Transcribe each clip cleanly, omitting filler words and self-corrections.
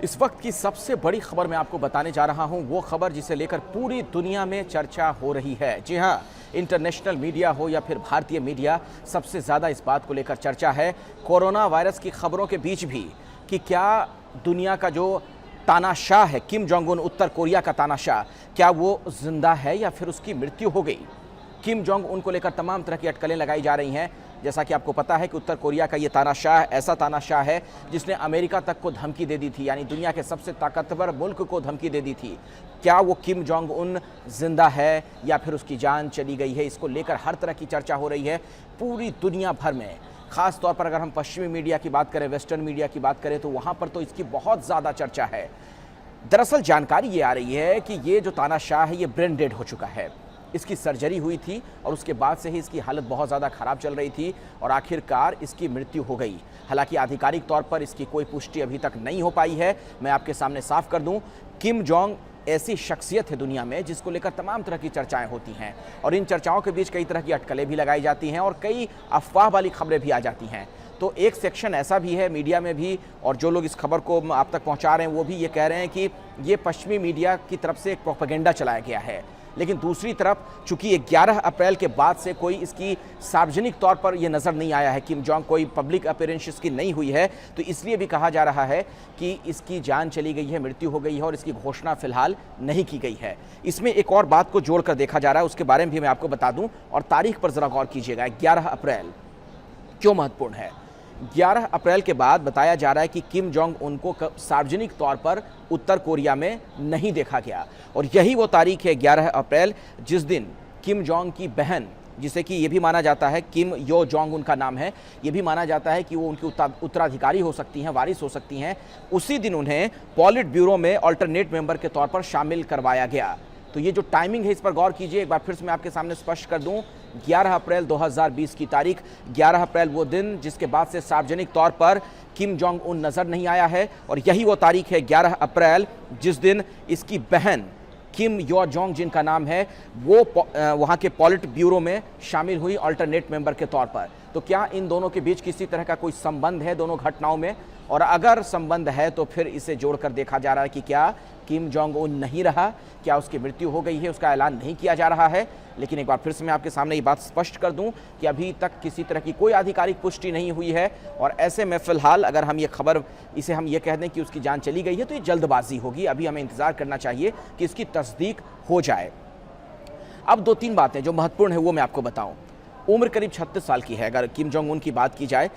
इस वक्त की सबसे बड़ी खबर मैं आपको बताने जा रहा हूं, वो खबर जिसे लेकर पूरी दुनिया में चर्चा हो रही है। जी हां, इंटरनेशनल मीडिया हो या फिर भारतीय मीडिया, सबसे ज़्यादा इस बात को लेकर चर्चा है कोरोना वायरस की खबरों के बीच भी कि क्या दुनिया का जो तानाशाह है किम जोंग उन, उत्तर कोरिया का तानाशाह, क्या वो जिंदा है या फिर उसकी मृत्यु हो गई। किम जोंग उन को लेकर तमाम तरह की अटकलें लगाई जा रही हैं। जैसा कि आपको पता है कि उत्तर कोरिया का ये तानाशाह ऐसा तानाशाह है जिसने अमेरिका तक को धमकी दे दी थी, यानी दुनिया के सबसे ताकतवर मुल्क को धमकी दे दी थी। क्या वो किम जोंग उन जिंदा है या फिर उसकी जान चली गई है, इसको लेकर हर तरह की चर्चा हो रही है पूरी दुनिया भर में। खास तौर पर अगर हम पश्चिमी मीडिया की बात करें, वेस्टर्न मीडिया की बात करें, तो वहाँ पर तो इसकी बहुत ज़्यादा चर्चा है। दरअसल जानकारी ये आ रही है कि ये जो तानाशाह है ये ब्रेन डेड हो चुका है। इसकी सर्जरी हुई थी और उसके बाद से ही इसकी हालत बहुत ज़्यादा ख़राब चल रही थी और आखिरकार इसकी मृत्यु हो गई। हालांकि आधिकारिक तौर पर इसकी कोई पुष्टि अभी तक नहीं हो पाई है। मैं आपके सामने साफ कर दूं, किम जोंग ऐसी शख्सियत है दुनिया में जिसको लेकर तमाम तरह की चर्चाएं होती हैं और इन चर्चाओं के बीच कई तरह की अटकलें भी लगाई जाती हैं और कई अफवाह वाली खबरें भी आ जाती हैं। तो एक सेक्शन ऐसा भी है मीडिया में भी, और जो लोग इस खबर को आप तक पहुंचा रहे हैं वो भी ये कह रहे हैं कि ये पश्चिमी मीडिया की तरफ से एक प्रोपेगेंडा चलाया गया है। लेकिन दूसरी तरफ चूंकि 11 अप्रैल के बाद से कोई इसकी सार्वजनिक तौर पर यह नज़र नहीं आया है, किम जोंग कोई पब्लिक अपीयरेंस इसकी नहीं हुई है, तो इसलिए भी कहा जा रहा है कि इसकी जान चली गई है, मृत्यु हो गई है और इसकी घोषणा फिलहाल नहीं की गई है। इसमें एक और बात को जोड़कर देखा जा रहा है, उसके बारे में भी मैं आपको बता दूं और तारीख पर ज़रा गौर कीजिएगा। 11 अप्रैल क्यों महत्वपूर्ण है? 11 अप्रैल के बाद बताया जा रहा है कि किम जोंग उनको सार्वजनिक तौर पर उत्तर कोरिया में नहीं देखा गया और यही वो तारीख है 11 अप्रैल जिस दिन किम जोंग की बहन, जिसे कि ये भी माना जाता है किम यो जोंग उनका नाम है, ये भी माना जाता है कि वो उनकी उत्तराधिकारी हो सकती हैं, वारिस हो सकती हैं, उसी दिन उन्हें पॉलिट ब्यूरो में अल्टरनेट मेंबर के तौर पर शामिल करवाया गया। तो ये जो टाइमिंग है इस पर गौर कीजिए। एक बार फिर से मैं आपके सामने स्पष्ट कर दूं, 11 अप्रैल 2020 की तारीख, 11 अप्रैल वो दिन जिसके बाद से सार्वजनिक तौर पर किम जोंग उन नज़र नहीं आया है और यही वो तारीख है 11 अप्रैल जिस दिन इसकी बहन किम यो जोंग, जिनका नाम है, वो वहाँ के पॉलिट ब्यूरो में शामिल हुई अल्टरनेट मेंबर के तौर पर। तो क्या इन दोनों के बीच किसी तरह का कोई संबंध है दोनों घटनाओं में? और अगर संबंध है तो फिर इसे जोड़कर देखा जा रहा है कि क्या किम जोंग उन नहीं रहा, क्या उसकी मृत्यु हो गई है, उसका ऐलान नहीं किया जा रहा है। लेकिन एक बार फिर से मैं आपके सामने ये बात स्पष्ट कर दूं कि अभी तक किसी तरह की कोई आधिकारिक पुष्टि नहीं हुई है और ऐसे में फिलहाल अगर हम ये खबर, इसे हम ये कह दें कि उसकी जान चली गई है, तो ये जल्दबाजी होगी। अभी हमें इंतजार करना चाहिए कि इसकी तस्दीक हो जाए। अब 2-3 बातें जो महत्वपूर्ण है वो मैं आपको बताऊं। उम्र करीब 36 साल की है अगर किम जोंग उन की बात की जाए।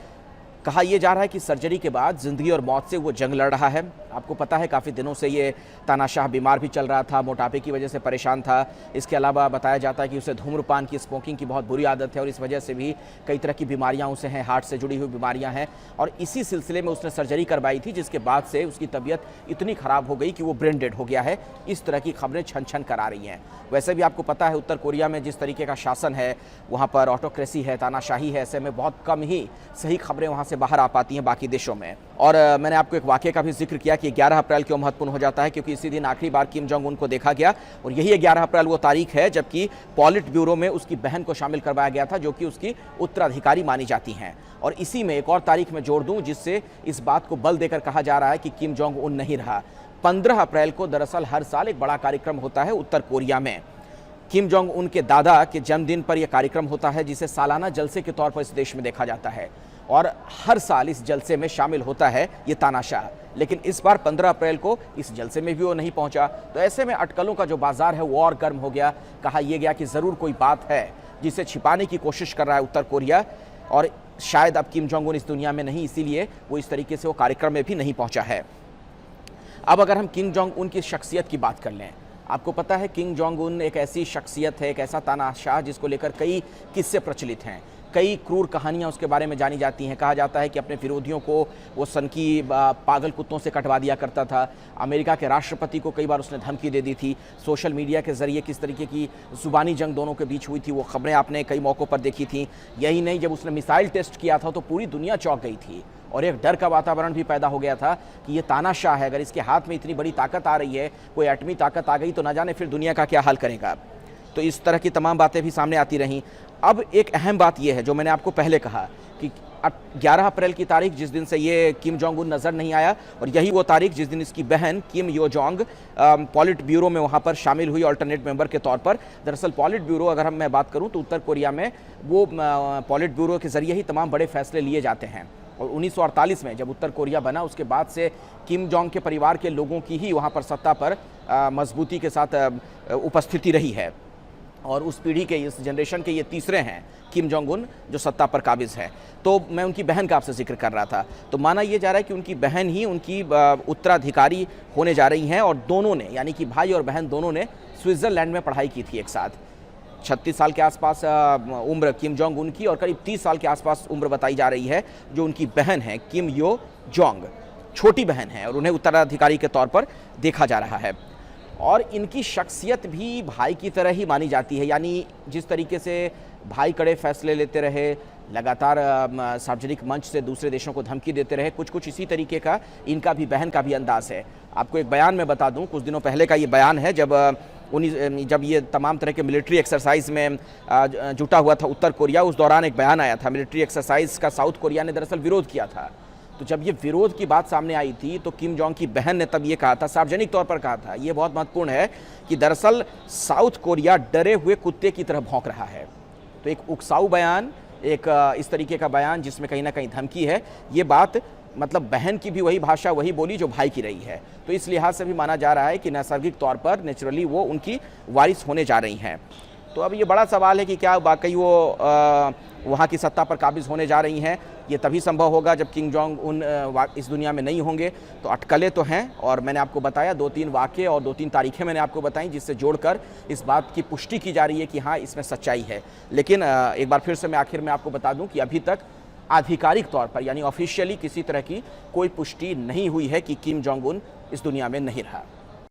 कहा यह जा रहा है कि सर्जरी के बाद ज़िंदगी और मौत से वो जंग लड़ रहा है। आपको पता है काफ़ी दिनों से ये तानाशाह बीमार भी चल रहा था, मोटापे की वजह से परेशान था। इसके अलावा बताया जाता है कि उसे धूम्रपान की, स्मोकिंग की बहुत बुरी आदत है और इस वजह से भी कई तरह की बीमारियां उसे हैं, हार्ट से जुड़ी हुई बीमारियां हैं और इसी सिलसिले में उसने सर्जरी करवाई थी जिसके बाद से उसकी तबीयत इतनी ख़राब हो गई कि वो ब्रेन डेड हो गया है। इस तरह की खबरें छन छन कर आ रही हैं। वैसे भी आपको पता है उत्तर कोरिया में जिस तरीके का शासन है, वहाँ पर ऑटोक्रेसी है, तानाशाही है, ऐसे में बहुत कम ही सही खबरें वहाँ से बाहर आ पाती हैं बाकी देशों में। और मैंने आपको एक वाक़े का भी जिक्र किया कि 11 अप्रैल क्यों महत्वपूर्ण हो जाता है, क्योंकि इसी दिन आखिरी बार किम जोंग उन को देखा गया और यही 11 अप्रैल वो तारीख है जबकि पॉलिट ब्यूरो में उसकी बहन को शामिल करवाया गया था जो कि उसकी उत्तराधिकारी मानी जाती हैं। और इसी में एक और तारीख मैं जोड़ दूं जिससे इस बात को बल देकर कहा जा रहा है कि किम जोंग उन नहीं रहा। 15 अप्रैल को दरअसल हर साल एक बड़ा कार्यक्रम होता है उत्तर कोरिया में। किम जोंग उन के दादा के जन्मदिन पर यह कार्यक्रम होता है जिसे सालाना जलसे के तौर पर इस देश में देखा जाता है और हर साल इस जलसे में शामिल होता है ये तानाशाह। लेकिन इस बार 15 अप्रैल को इस जलसे में भी वो नहीं पहुंचा। तो ऐसे में अटकलों का जो बाजार है वो और गर्म हो गया। कहा यह गया कि ज़रूर कोई बात है जिसे छिपाने की कोशिश कर रहा है उत्तर कोरिया और शायद अब किम जोंग उन इस दुनिया में नहीं, इसीलिए वो इस तरीके से वो कार्यक्रम में भी नहीं पहुँचा है। अब अगर हम किम जोंग उन की शख्सियत की बात कर लें, आपको पता है किम जोंग उन एक ऐसी शख्सियत है, एक ऐसा तानाशाह जिसको लेकर कई किस्से प्रचलित हैं, कई क्रूर कहानियां उसके बारे में जानी जाती हैं। कहा जाता है कि अपने विरोधियों को वो सनकी पागल कुत्तों से कटवा दिया करता था। अमेरिका के राष्ट्रपति को कई बार उसने धमकी दे दी थी। सोशल मीडिया के ज़रिए किस तरीके की ज़ुबानी जंग दोनों के बीच हुई थी वो खबरें आपने कई मौक़ों पर देखी थी। यही नहीं, जब उसने मिसाइल टेस्ट किया था तो पूरी दुनिया चौंक गई थी और एक डर का वातावरण भी पैदा हो गया था कि ये तानाशाह है, अगर इसके हाथ में इतनी बड़ी ताकत आ रही है, कोई एटमी ताकत आ गई तो ना जाने फिर दुनिया का क्या हाल करेगा। तो इस तरह की तमाम बातें भी सामने आती रहीं। अब एक अहम बात यह है जो मैंने आपको पहले कहा कि 11 अप्रैल की तारीख जिस दिन से ये किम जोंग उन नज़र नहीं आया, और यही वो तारीख जिस दिन इसकी बहन किम यो जोंग पॉलिट ब्यूरो में वहाँ पर शामिल हुई ऑल्टरनेट मेंबर के तौर पर। दरअसल पॉलिट ब्यूरो अगर मैं बात करूँ तो उत्तर कोरिया में वो पॉलिट ब्यूरो के ज़रिए ही तमाम बड़े फैसले लिए जाते हैं। और 1948 में जब उत्तर कोरिया बना उसके बाद से किम जोंग के परिवार के लोगों की ही वहाँ पर सत्ता पर मजबूती के साथ उपस्थिति रही है। और उस पीढ़ी के, इस जनरेशन के ये तीसरे हैं किम जोंग उन जो सत्ता पर काबिज है। तो मैं उनकी बहन का आपसे जिक्र कर रहा था, तो माना ये जा रहा है कि उनकी बहन ही उनकी उत्तराधिकारी होने जा रही हैं, और दोनों ने, यानी कि भाई और बहन दोनों ने स्विट्ज़रलैंड में पढ़ाई की थी एक साथ। 36 साल के आसपास उम्र किम जोंग उन की, और करीब 30 साल के आसपास उम्र बताई जा रही है जो उनकी बहन है किम यो जोंग, छोटी बहन है, और उन्हें उत्तराधिकारी के तौर पर देखा जा रहा है। और इनकी शख्सियत भी भाई की तरह ही मानी जाती है, यानी जिस तरीके से भाई कड़े फैसले लेते रहे, लगातार सार्वजनिक मंच से दूसरे देशों को धमकी देते रहे, कुछ इसी तरीके का इनका भी, बहन का भी अंदाज है। आपको एक बयान में बता दूं, कुछ दिनों पहले का ये बयान है, जब ये तमाम तरह के मिलिट्री एक्सरसाइज में जुटा हुआ था उत्तर कोरिया, उस दौरान एक बयान आया था। मिलिट्री एक्सरसाइज का साउथ कोरिया ने दरअसल विरोध किया था। तो जब ये विरोध की बात सामने आई थी तो किम जोंग की बहन ने तब ये कहा था, सार्वजनिक तौर पर कहा था, ये बहुत महत्वपूर्ण है, कि दरअसल साउथ कोरिया डरे हुए कुत्ते की तरह भौंक रहा है। तो एक उकसाऊ बयान, एक इस तरीके का बयान जिसमें कहीं ना कहीं धमकी है, ये बात मतलब बहन की भी वही भाषा, वही बोली जो भाई की रही है। तो इस लिहाज से भी माना जा रहा है कि नैसर्गिक तौर पर नेचुरली वो उनकी वारिस होने जा रही हैं। तो अब ये बड़ा सवाल है कि क्या वाकई वो वहाँ की सत्ता पर काबिज होने जा रही हैं। ये तभी संभव होगा जब किम जोंग उन इस दुनिया में नहीं होंगे। तो अटकलें तो हैं, और मैंने आपको बताया 2-3 वाक़े और 2-3 तारीखें मैंने आपको बताई, जिससे जोड़कर इस बात की पुष्टि की जा रही है कि हाँ, इसमें सच्चाई है। लेकिन एक बार फिर से मैं आखिर में आपको बता दूं कि अभी तक आधिकारिक तौर पर, यानी ऑफिशियली किसी तरह की कोई पुष्टि नहीं हुई है कि किम जोंग उन इस दुनिया में नहीं रहा।